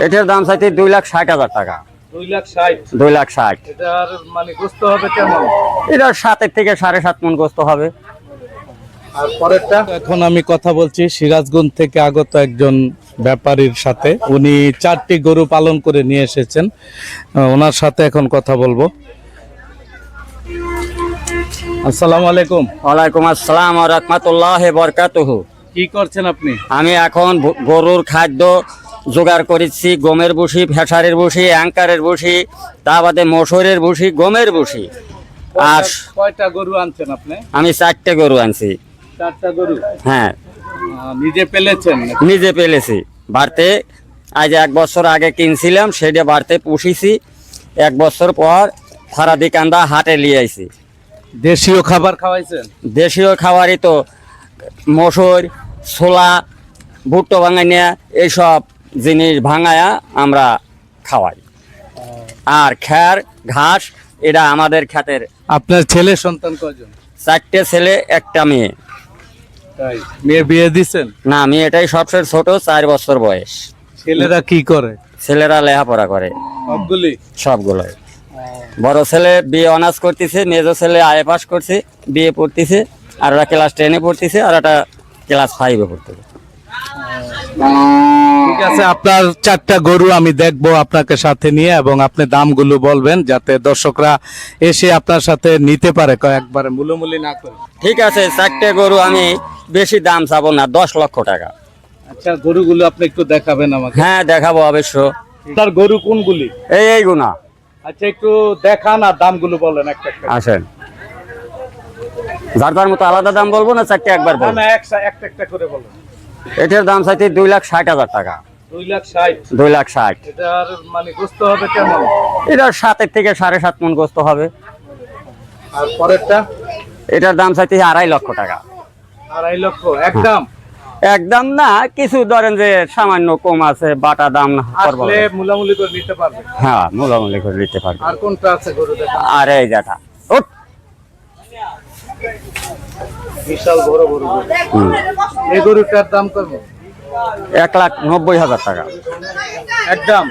এটার দাম চাইতে 2,60,000 টাকা। 2,60,000। 2,60,000। এটার মানে গোস্ত হবে কেমন? এটা 7 থেকে 7.5 মণ গোস্ত হবে। আর পরেরটা এখন আমি কথা বলছি সিরাজগঞ্জ থেকে আগত একজন ব্যাপারীর সাথে। উনি 4টি গরু পালন করে নিয়ে এসেছেন, ওনার সাথে এখন কথা বলবো। আসসালামু আলাইকুম। ওয়ালাইকুম আসসালাম ওয়া রাহমাতুল্লাহি ওয়া বারাকাতুহু। কি করছেন আপনি? আমি এখন গরুর খাদ্য জোগাড় করেছি। গমের ভুসি, ফেসারের ভুসি, অ্যাঙ্কারের ভুসি, তা বাদে মসুরের ভুসি, গমের ভুসি। আর কয়টা গরু আনছেন আপনি? আমি 4টে গরু আনছি। 4টা গরু? হ্যাঁ, নিজে পেলেছেন? নিজে পেলেছি। বাড়তে আজ 1 বছর আগে কিনছিলাম, সেটা বাড়তে পুষিছি। 1 বছর পর ফারাদি কান্দা হাটে নিয়ে আইছি। দেশীয় খাবার খাওয়াইছেন? দেশীয় খাবারই তো, মসুর, ছোলা, ভুট্টো ভাঙাইয়া এইসব জিনিস ভাঙায়া আমরা খাওয়াই। আর খ্যার ঘাস এটা আমাদের ক্ষেতের। আপনার ছেলে সন্তান কয়জন? 4টে ছেলে, 1টা মেয়ে। তাই? মেয়ে বিয়ে দিছেন? না, আমি এটাই সবচেয়ে ছোট, 4 বছর বয়স। ছেলেরা কি করে? ছেলেরা লেখাপড়া করে সবগুলি? সবগুলোই। বড় ছেলে বিয়ে অনার্স করতেছে, মেজো ছেলে আইএ পাস করছে, বিয়ে পড়তেছে, আর ওরা ক্লাস 10-এ পড়তেছে, আর একটা ক্লাস 5-এ পড়তেছে। ঠিক আছে, আপনার 4টা গরু আমি দেখবো আপনাকে সাথে নিয়ে, এবং আপনি দামগুলো বলবেন যাতে দর্শকরা এসে আপনার সাথে নিতে পারে, একবারে মূল্যমূল্য না করে। ঠিক আছে, 4টে গরু আমি বেশি দাম চাবো না, 10 লক্ষ টাকা। আচ্ছা, গরুগুলো আপনি একটু দেখাবেন আমাকে? হ্যাঁ, দেখাবো অবশ্য। তার গরু কোনগুলি? এই গুনা। আচ্ছা, একটু দেখান আর দামগুলো বলেন একটা একটা। আসেন, যার তার মতো আলাদা দাম বলবো না, 4টে একবার বলবো? না, একটা একটা করে বলেন। এটার দাম চাইতে 2,60,000 টাকা। 2,60,000। 2,60,000। এটার মানে গোস্ত হবে কেমন? এটা 7 থেকে 7.5 মণ গোস্ত হবে। আর পরেরটা? এটার দাম চাইতে 2.5 লক্ষ টাকা। 2.5 লক্ষ একদম? একদম না, কিছু ধরেন যে সামান্য কম আছে, বাটা দাম করবো। আসলে মূলামূলি করে নিতে পারবে? হ্যাঁ, মূলামূলি করে নিতে পারবে। আর কোনটা আছে গরু দেখা? আর এই যেটা বিশাল বড় বড় গরু। এই গরুটার দাম কত? 1,90,000 টাকা। একদম?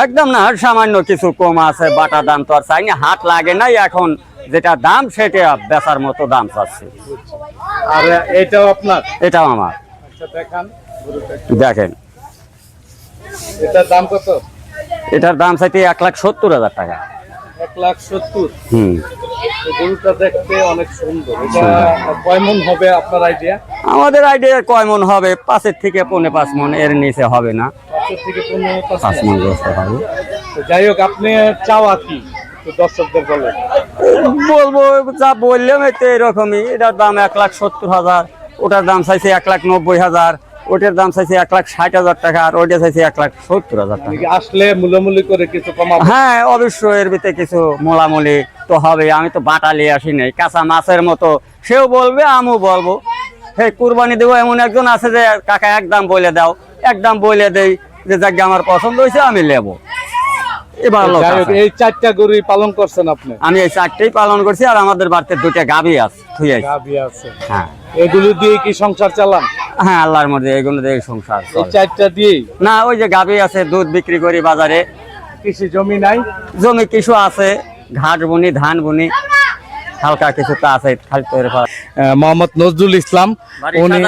একদম না, সামান্য কিছু কম আছে, বাটা দাম তো আর চাই না, হাট লাগে নাই এখন, যেটা দাম সেটা বেচার মতো দাম চাচ্ছি। আর এটাও আপনার? এটাও আমার। আচ্ছা, দেখান গরুটা। দেখেন, এটার দাম কত? এটার দাম চাইতে 1,70,000 টাকা। 1,70,000? গরুটা দেখতে অনেক সুন্দর। এটা কয় মণ হবে আপনার আইডিয়া? আমাদের আইডিয়া কয় মণ হবে? 5 থেকে 5.5 মণ, এর নিচে হবে না। 5 থেকে 5 5 মণ গোস্ত হবে। যাই হোক, আপনি চাওয়া কি দর্শকদের বলেন? বলবো যা বললাম তো এরকমই। এটার দাম 1,70,000, ওটার দাম চাইছে 1,90,000, ওটার দাম চাইছে 1,60,000 টাকা, আর ওইটা চাইছে 1,70,000 টাকা। আসলে মূল্যমূল্য করে কিছু কমাবো? হ্যাঁ, অবশ্যই এর ভিতরে কিছু মোলামুলি তো হবে। আমি তো বাটা নিয়ে আসি নাই, কাঁচা মাছের মতো। সেও বলবে, আমিও বলবো। হে, কুরবানি দেবো এমন একজন আছে যে কাকা একদম বলে দাও, একদম বলে দেই যে যাকে আমার পছন্দ হয়েছে আমি নেবো। এবার এই 4টা গরু পালন করছেন আপনি? আমি এই 4টেই পালন করছি, আর আমাদের বাড়িতে 2টা গাভী আছে। গাভী আছে? হ্যাঁ। এগুলো দিয়ে কি সংসার চালান? হ্যাঁ, আল্লাহর মধ্যে এগুলো দিয়ে সংসার। এই 4টা দিয়ে? না, ওই যে গাভী আছে, দুধ বিক্রি করি বাজারে। কৃষি জমি নাই? জমি কিছু আছে, ঘাস বুনি, ধান বুনি, হালকা কিছু তো আছে। খালি তৈরি করা। মোহাম্মদ নজরুল ইসলাম, উনি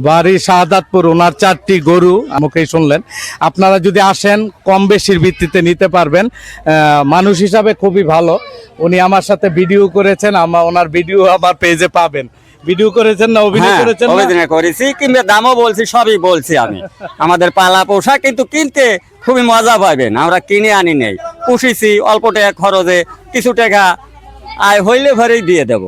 বাড়ি শাহাদাতপুর। ওনার 4টি গরু আমাকেই শুনলেন। আপনারা যদি আসেন কম বেশির ভিত্তিতে নিতে পারবেন। মানুষ হিসাবে খুবই ভালো। উনি আমার সাথে ভিডিও করেছেন, ওনার ভিডিও আমার পেজে পাবেন। ভিডিও করেছেন না অভিনয় করেছেন? অভিনয় করেছি, কিংবা দামও বলছি, সবই বলছি আমি। আমাদের পালা পোশাক কিন্তু কিনতে খুবই মজা পাবেন। আমরা কিনে আনি নেই, পুষিছি অল্প টাকা খরচে, কিছু টাকা আয় হইলে ঘরেই দিয়ে দেবো।